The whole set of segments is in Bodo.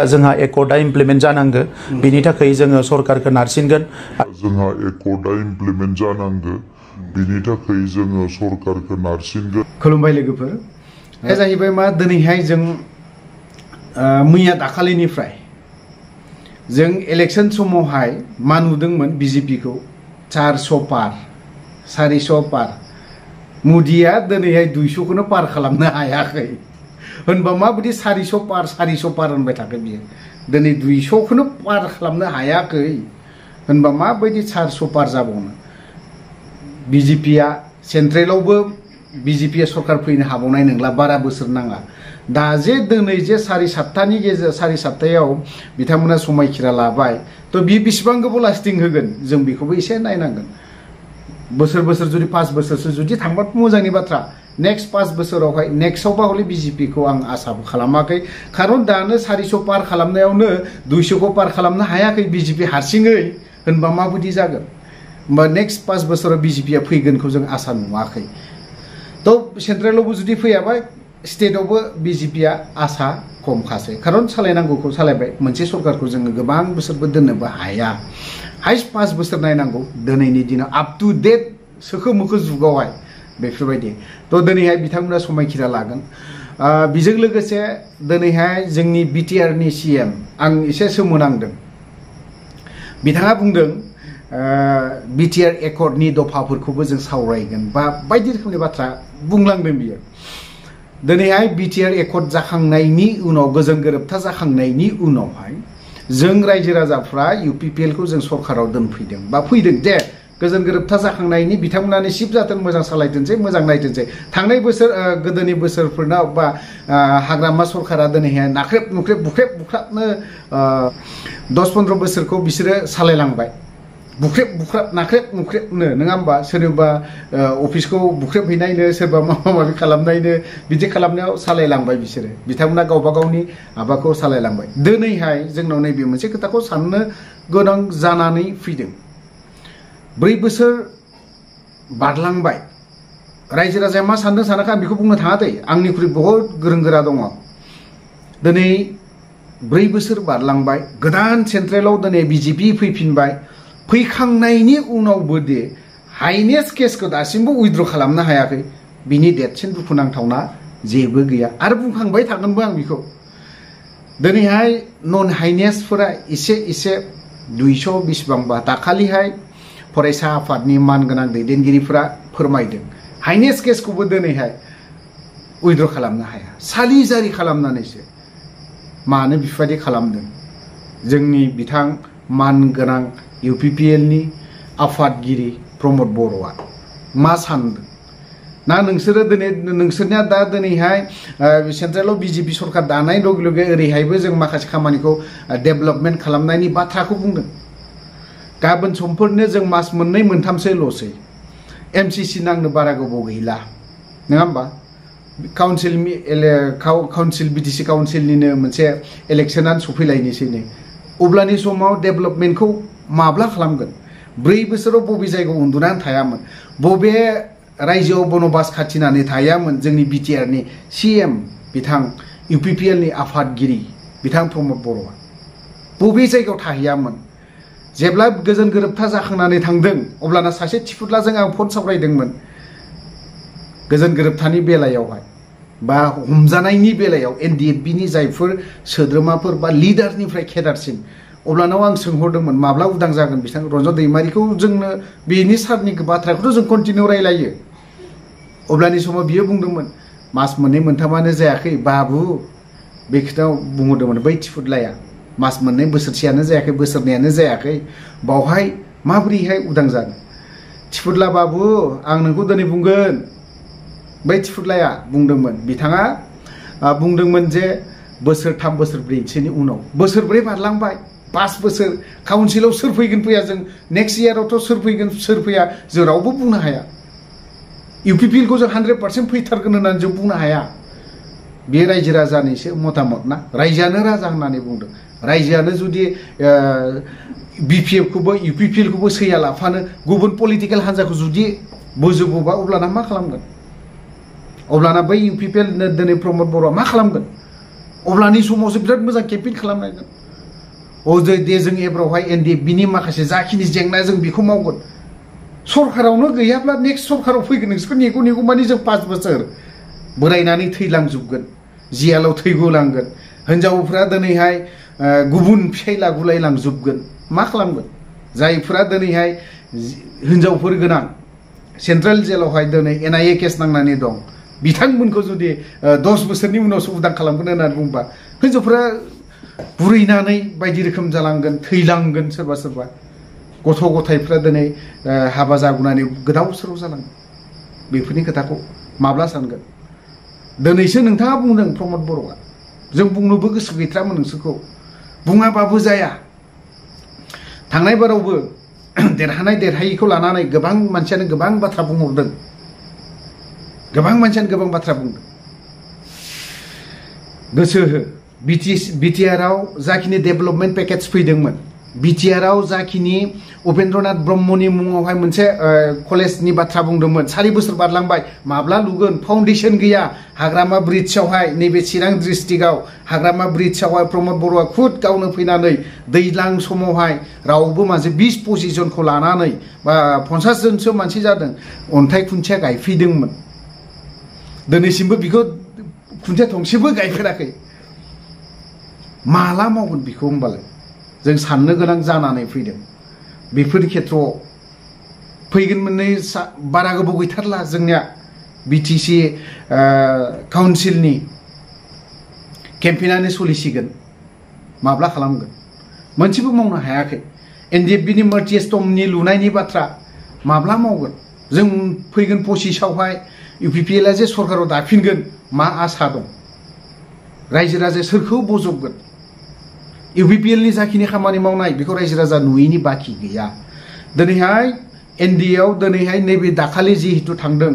जोंहा एकर्डा इमप्लिमेन्ट जानांगौ बिनि थाखाय जोङो सरकारखौ नारसिनगोन जोंहा एकर्डा इमप्लिमेन्ट जानांगौ बिनि थाखाय जोङो सरकारखौ नारसिनगोन खुलुमबाय लोगोफोर बे जाहैबाय मा दिनैहाय जों मैया दाखालिनिफ्राय जों इलेक्शन समावहाय मा नुदोंमोन बीजेपीखौ 400 पार मोदिया दिनैहाय 200खौनो पार खालामनो हायाखै होनबा माबायदि 400 पार होनबाय थाखो बियो दिनै 200खौनो पार खालामनो हायाखै होनबा माबायदि 400 पार जाबावनो बीजेपीया सेन्ट्रेलावबो बीजेपीया सरकार फैनो हाबावनाय नंला बारा बोसोर नाङा दा जे दिनै जे 7.5 गेजेर 7.5 बिथांमोना समायखिरा लाबाय तो बि बेसेबां गोबाव लास्टिं होगोन जों बेखौबो एसे नायनांगोन बोसोर जुदि 5 बोसोरसो जुदि थांबा मोजांनि बाथ्रा नेक्स्ट 5 बोसोरावहाय नेक्स्टआवबा हले बीजेपीखौ आं आसाबो खालामाखै खारन दानो 400 पार खालामनायावनो 200खौ पार खालामनो हायाखै बीजेपी हारसिङै होनबा माबायदि जागोन होनबा नेक्स्ट 5 बोसोराव बीजेपीया फैगोनखौ जों आसा नुवाखै तो सेन्ट्रेलावबो जुदि फैयाबा स्टेटआवबो बीजेपीया आसा खमखासै खारन सालायनांगौखौ सालायबाय मोनसे सरकारखौ जोङो गोबां बोसोरबो दोननोबो हाया हाइस्ट 5 बोसोर नायनांगौ दिनैनि दिनाव आप टु डेट सोखो मोखो जुगावहाय बेफोरबायदि तो दिनैहाय बिथांमोना समायखिरा लागोन बिजों लोगोसे दिनैहाय जोंनि बिटिआरनि सीएम आं एसे सोमोनांदों बिथाङा बुंदों बिटिआर एकर्डनि दफाफोरखौबो जों सावरायगोन बा बायदि रोखोमनि बाथ्रा बुंलांदों बियो दिनैहाय बिटिआर एकर्ड जाखांनायनि उनाव गोजोन गोरोबथा जाखांनायनि उनावहाय जों रायजो राजाफ्रा इउपिपिएलखौ जों सरकाराव दोनफैदों बा फैदों जे गोजोन गोरोबथा जाखांनायनि बिथांमोनानो सिप जाथों मोजां सालायथोंसै मोजां नायथोंसै थांनाय बोसोर गोदोनि बोसोरफोरनाव बा हाग्रामा सरकारा दिनैहाय नाख्रेब नुख्रेब बुख्रेब बुख्राबनो 10-15 बोसोरखौ बिसोरो सालायलांबाय बुख्रेब बुख्राब नाख्रेब नुख्रेबनो नङा होमबा सोरबा अफिसखौ बुख्रेब हैनायनो सोरबा माबा माबि खालामनायनो बिदि खालामनायाव सालायलांबाय बिसोरो बिथांमोना गावबा गावनि माबाखौ सालायलांबाय दिनैहाय जोंनाव नैबे मोनसे खोथाखौ साननो गोनां जानानै फैदों 4 बोसोर बारलांबाय रायजो राजाया मा सानदों सानाखै आं बेखौ बुंनो थाङाखै आंनिख्रुइ बहुत गोरों गोरा दङ दिनै 4 बोसोर बारलांबाय गोदान सेन्ट्रेलाव दिनै बीजेपी फैफिनबाय फैखांनायनि उनावबो दे हाइनेस्ट केसखौ दासिमबो उइथड्र खालामनो हायाखै बिनि देरसिन दुखुनांथावना जेबो गैया आरो बुंखांबाय थागोनबो आं बेखौ दिनैहाय नन हाइनेस्टफोरा एसे 200 बेसेबांबा दाखालिहाय फरायसा आफादनि मानगोनां दैदेनगिरिफोरा फोरमायदों हाइनेस्ट केसखौबो दिनैहाय उइथड्र खालामनो हाया सालिजारि खालामनानैसो मानो बेफोरबायदि खालामदों जोंनि बिथां मानगोनां इउपिपिएलनि आफादगिरि प्रमद बर'आ मा सानदों ना नोंसोरो दिनै नोंसोरनिया दा दिनैहाय सेन्ट्रेलाव बीजेपी सरकार दानाय लगे लगे ओरैहायबो जों माखासे खामानिखौ डेभेलपमेन्ट खालामनायनि बाथ्राखौ बुंदों गाबोन समफोरनो जों मास 2-3सोल'सै एमसिसि नांनो बारा गोबाव गैला नङा होमबा काउन्सिल बिटिसि काउन्सिलनिनो मोनसे इलेक्शनानो सफैलायनोसै नै अब्लानि समाव डेभेलपमेन्टखौ माब्ला खालामगोन 4 बोसोराव बबे जायगायाव उन्दुनानै थायामोन बबे रायजोआव बनबास खाथिनानै थायामोन जोंनि बिटिआरनि सीएम बिथां इउपिपिएलनि आफादगिरि बिथां प्रमद बर'आ बबे जायगायाव थाहैयामोन जेब्ला गोजोन गोरोबथा जाखांनानै थांदों अब्लाना सासे थिफुदलाजों आं फन सावरायदोंमोन गोजोन गोरोबथानि बेलायावहाय बा हमजानायनि बेलायाव एनडिएफबिनि जायफोर सोद्रोमाफोर बा लिडारनिफ्राय केडारसिम अब्लानाव आं सोंहरदोंमोन माब्ला उदां जागोन बिथां रन्जन दैमारिखौ जोंनो बेनि सारनि बाथ्राखौथ' जों कन्टिनिउ रायलायो अब्लानि समाव बियो बुंदोंमोन मास 2-3आनो जायाखै बाबु बे खोथायाव बुंहरदोंमोन बै थिफुदलाया मास 2 बोसोरसेयानो जायाखै बोसोरनैयानो जायाखै बावहाय माबोरैहाय उदां जागोन थिफुदला बाबु आं नोंखौ दिनै बुंगोन बै थिफुदलाया बुंदोंमोन बिथाङा बुंदोंमोन जे 3 बोसोरसोनि उनाव 4 बोसोर बारलांबाय 5 बोसोर काउन्सिलाव सोर फैगोन फैया जों नेक्स्ट इयारावथ' सोर फैगोन सोर फैया जों रावबो बुंनो हाया इउपिपिएलखौ जों 100% फैथारगोन होननानै जों बुंनो हाया बे रायजो राजानिसो मतामत ना रायजोआनो राजा होननानै बुंदों रायजोआनो जुदि बिपिएफखौबो इउपिपिएलखौबो सैया लाफानो गुबुन पलिटिकेल हान्जाखौ जुदि बोजोबोबा अब्लाना मा खालामगोन अब्लाना बै इउपिपिएल दिनै प्रमद बर'आ मा खालामगोन अब्लानि समावसो बिराद मोजां केम्पेइन खालामनांगोन दे जों एबारावहाय एनडिएफ बिनि माखासे जाखिनि जेंना जों बेखौ मावगोन सरकारावनो गैयाब्ला नेक्स्ट सरकाराव फैगोन नोंसोरखौ नेगौ नेगौ माने जों 5 बोसोर बोरायनानै थैलांजोबगोन जियालाव थैगुलांगोन हिनजावफ्रा दिनैहाय गुबुन फिसाय लागुलायलांजोबगोन मा खालामगोन जायफोरा दिनैहाय हिनजावफोर गोनां सेन्ट्रेल जेलावहाय दिनै NIA केस नांनानै दं बिथांमोनखौ जुदि 10 बोसोरनि उनावसो उदां खालामगोन होननानै बुंबा हिनजावफ्रा बुरैनानै बायदि रोखोम जालांगोन थैलांगोन सोरबा सोरबा गथ' गथायफ्रा दिनै हाबा जागुनानै गोदाव सोराव जालांगोन बेफोरनि खोथाखौ माब्ला सानगोन दिनैसो नोंथाङा बुंदों प्रमद बर'आ जों बुंनोबो गोसो गैथ्रामोन नोंसोरखौ बुङाबाबो जाया थांनाय बारावबो देरहानाय देरहायैखौ लानानै गोबां मानसियानो गोबां बाथ्रा बुंहरदों गोबां मानसियानो गोबां बाथ्रा बुंदों गोसो हो बिटिआरआव जाखिनि डेभेलपमेन्ट पेकेज फैदोंमोन बिटिआरआव जाखिनि उपेन्द्रनाथ ब्रह्मनि मुङावहाय मोनसे कलेजनि बाथ्रा बुंदोंमोन 4 बोसोर बारलांबाय माब्ला लुगोन फाउन्डेसन गैया हाग्रामा ब्रिजआवहाय नैबे चिरां डिस्ट्रिक्टआव हाग्रामा ब्रिजआवहाय प्रमद बर'आ खुद गावनो फैनानै दैज्लां समावहाय रावबो मानसि 20-25 जनखौ लानानै बा 50 जनसो मानसि जादों अन्थाइ खुन्थिया गायफैदोंमोन दिनैसिमबो बिखौ खुन्थिया थंसेबो गायफेराखै माला मावगोन बिखौ होमबालाय जों साननो गोनां जानानै फैदों बेफोर खेथ्रआव फैगोन मोननै बारा गोबाव गैथारला जोंनिया बिटिसि काउन्सिलनि केम्पेइनानो सलिसिगोन माब्ला खालामगोन मोनसेबो मावनो हायाखै एनडिएफ बिनि मार्टिएस्टमनि लुनायनि बाथ्रा माब्ला मावगोन जों फैगोन 25आवहाय इउपिपिएलआ जे सरकाराव दाफिनगोन मा आसा दं रायजो राजा सोरखौ बजबगोन इउपिपिएलनि जाखिनि खामानि मावनाय बेखौ रायजो राजा नुयैनि बाखि गैया दिनैहाय एनडिएआव दिनैहाय नैबे दाखालि जिहेतु थांदों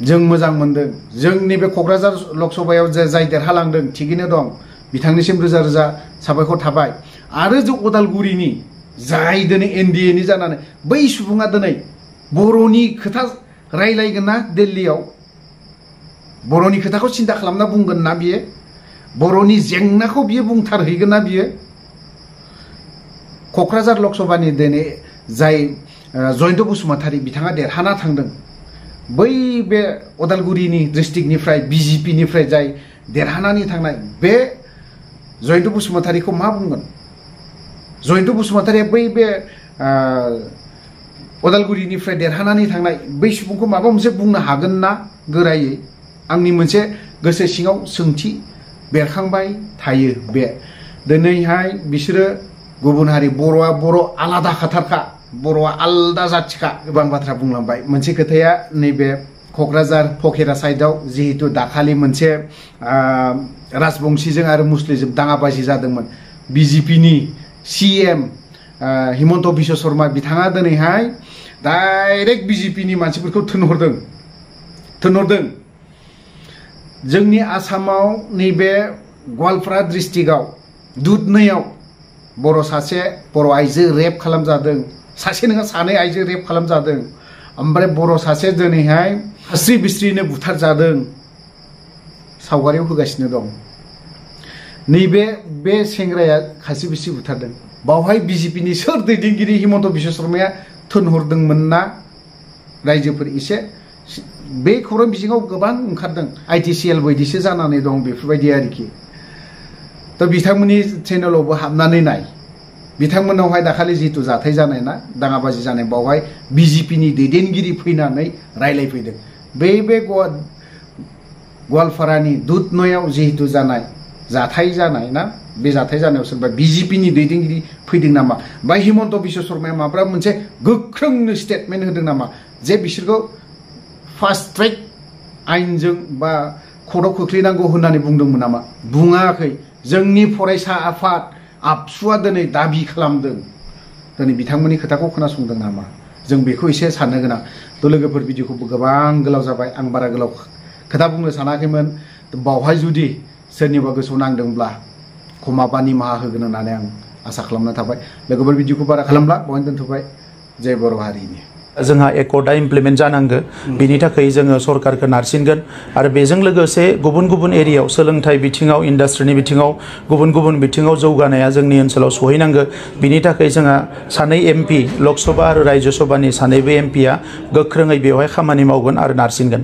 जों मोजां मोनदों जों नैबे क'क्राझार लकसभायाव जाय देरहालांदों थिगैनो दं बिथांनिसिम रोजा रोजा साबायखर थाबाय आरो जों उदालगुरिनि जाय दिनै एनडिएनि जानानै बै सुबुङा दिनै बर'नि खोथा रायलायगोन ना दिल्लीयाव बर'नि खोथाखौ सिन्था खालामना बुंगोन ना बियो बर'नि जेंनाखौ बियो बुंथारहैगोन ना बियो क'क्राझार लकसभानि दिनै जाय जयन्त बसुमतारी बिथाङा देरहाना थांदों बै बे उदालगुरिनि डिस्ट्रिक्टनिफ्राय बिजेपिनिफ्राय जाय देरहानानै थांनाय बे जयन्त बसुमतारीखौ मा बुंगोन जयन्त बसुमतारीया बै बे उदालगुरिनिफ्राय देरहानानै थांनाय बै सुबुंखौ माबा मोनसे बुंनो हागोन ना गोरायै आंनि मोनसे गोसो सिङाव सोंथि बेरखांबाय थायो बे दिनैहाय बिसोरो गुबुन हारि बर'आ बर' आलादा खाथारखा बर'आ आलादा जाथिखा गोबां बाथ्रा बुंलांबाय मोनसे खोथाया नैबे क'क्राझार फकेरा साइडआव जिहेतु दाखालि मोनसे राजबंशीजों आरो मुस्लिमजों दाङाबाजि जादोंमोन बिजेपिनि CM हिमन्त बिश्व शर्मा बिथाङा दिनैहाय डाइरेक्ट बिजेपिनि मानसिफोरखौ थोनहरदों जोंनि आसामाव नैबे गवालपारा डिस्ट्रिक्टआव दुधनैयाव बर' आइजो रेप खालामजादों सासे नङा सानै आइजो रेप खालामजादों ओमफ्राय बर' सासे दिनैहाय हास्रि बिस्रिनो बुथारजादों सावगारियाव होगासिनो दं नैबे बे सेंग्राया खास्रि बिस्रि बुथारदों बावहाय बिजेपिनि सोर दैदेनगिरि हिमन्त बिश्व शर्माया थोनहरदोंमोन ना रायजोफोर एसे बे खौरां बिजोङाव गोबां ओंखारदों ITCL बायदिसो जानानै दं बेफोरबायदि आरोखि दा बिथांमोननि चेनेलावबो हाबनानै नाय बिथांमोनावहाय दाखालि जितु जाथाय जानाय ना दाङाबाजि जानाय बावहाय बिजेपिनि दैदेनगिरि फैनानै रायलायफैदों बे गवालपारानि दुधनैयाव जिहेतु जानाय जाथाय जानाय ना बे जाथाय जानायाव सोरबा बिजेपिनि दैदेनगिरि फैदों नामा बा हिमन्त बिश्व शर्माया माब्ला मोनसे गोख्रोंनो स्टेटमेन्ट होदों नामा जे बिसोरखौ फास्ट ट्रेक आयेनजों बा कर्टआव खोख्लैनांगौ होननानै बुंदोंमोन नामा बुङाखै जोंनि फरायसा आफाद आबसुआ दिनै दाबि खालामदों दिनै बिथांमोननि खोथाखौ खोनासंदों नामा जों बेखौ एसे साननो गोनां थ' लोगोफोर भिडिअखौबो गोबां गोलाव जाबाय आं बारा गोलाव खोथा बुंनो सानाखैमोन बावहाय जुदि सोरनिबा गोसोआव नांदोंब्ला क्षमा निमाहा होगोन होननानै आं आसा खालामना थाबाय लोगोफोर भिडिअखौ बारा खालामला बावहाय दोनथ'बाय जय बर' हारिनि जोंहा एकर्डा इमप्लिमेन्ट जानांगौ बिनि थाखाय जोङो सरकारखौ नारसिनगोन आरो बेजों लोगोसे गुबुन गुबुन एरियायाव सोलोंथाइ बिथिङाव इन्डास्ट्रिनि बिथिङाव गुबुन गुबुन बिथिङाव जौगानाया जोंनि ओनसोलाव सहैनांगौ बिनि थाखाय जोंहा सानै एमपि लक सभा आरो राज्य सभानि सानैबो एमपिआ गोख्रोङै बेवहाय खामानि मावगोन आरो नारसिनगोन।